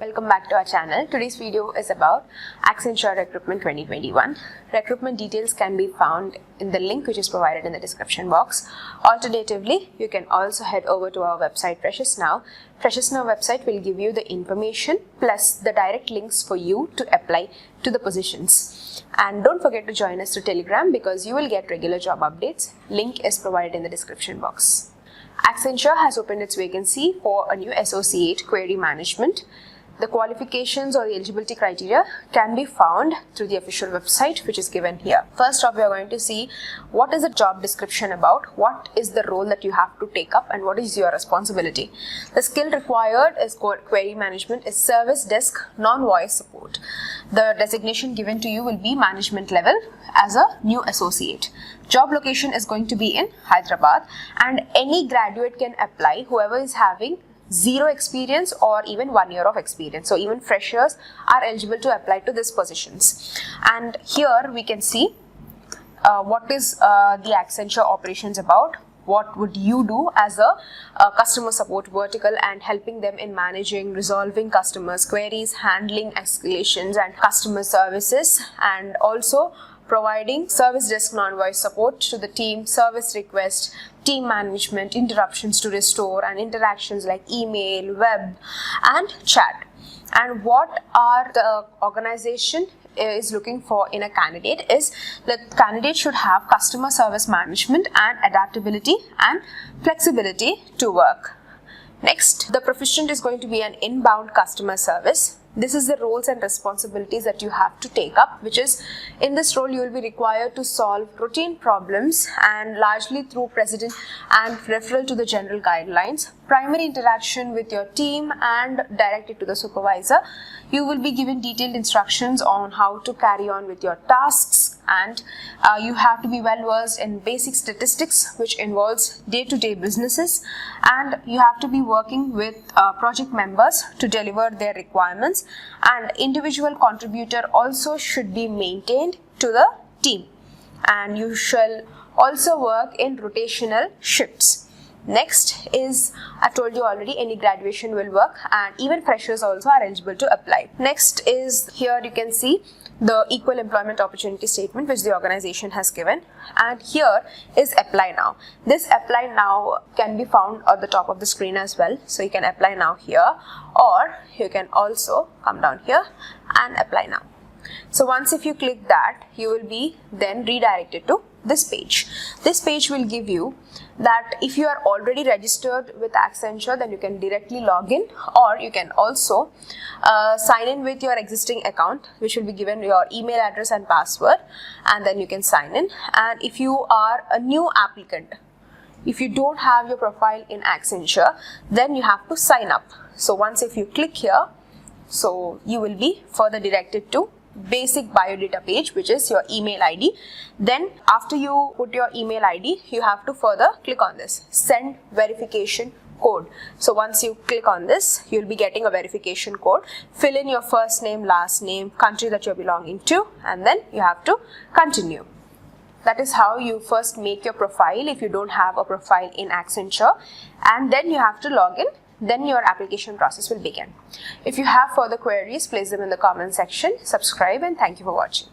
Welcome back to our channel. Today's video is about Accenture Recruitment 2021. Recruitment details can be found in the link which is provided in the description box. Alternatively, you can also head over to our website Freshers Now. Freshers Now website will give you the information plus the direct links for you to apply to the positions. And don't forget to join us through Telegram because you will get regular job updates. Link is provided in the description box. Accenture has opened its vacancy for a new associate query management. The qualifications or the eligibility criteria can be found through the official website which is given here. First off, we are going to see what is the job description about, what is the role that you have to take up and what is your responsibility. The skill required is query management, is service desk, non-voice support. The designation given to you will be management level as a new associate. Job location is going to be in Hyderabad and any graduate can apply, whoever is having 0 experience or even 1 year of experience. So even freshers are eligible to apply to these positions. And here we can see what is the Accenture operations about. What would you do as a customer support vertical and helping them in managing, resolving customers' queries, handling escalations and customer services, and also providing service desk non-voice support to the team, service request, team management, interruptions to restore, and interactions like email, web, and chat. And what are the organization is looking for in a candidate is the candidate should have customer service management and adaptability and flexibility to work. Next, the proficient is going to be an inbound customer service. This is the roles and responsibilities that you have to take up, which is in this role you will be required to solve routine problems and largely through precedent and referral to the general guidelines, primary interaction with your team and directed to the supervisor. You will be given detailed instructions on how to carry on with your tasks, and you have to be well versed in basic statistics which involves day-to-day businesses, and you have to be working with project members to deliver their requirements, and individual contributor also should be maintained to the team, and you shall also work in rotational shifts. Next is, I told you already, any graduation will work and even freshers also are eligible to apply. Next is, here you can see the equal employment opportunity statement which the organization has given, and here is apply now. This apply now can be found at the top of the screen as well, so you can apply now here, or you can also come down here and apply now. So once if you click that, you will be then redirected to this page. This page will give you that if you are already registered with Accenture, then you can directly log in, or you can also sign in with your existing account, which will be given your email address and password, and then you can sign in. And if you are a new applicant, if you don't have your profile in Accenture, then you have to sign up. So once if you click here, so you will be further directed to basic biodata page, which is your email ID. Then after you put your email ID, you have to further click on this send verification code. So once you click on this, you'll be getting a verification code. Fill in your first name, last name, country that you're belonging to, and then you have to continue. That is how you first make your profile if you don't have a profile in Accenture, and then you have to log in. Then your application process will begin. If you have further queries, place them in the comment section. Subscribe, and thank you for watching.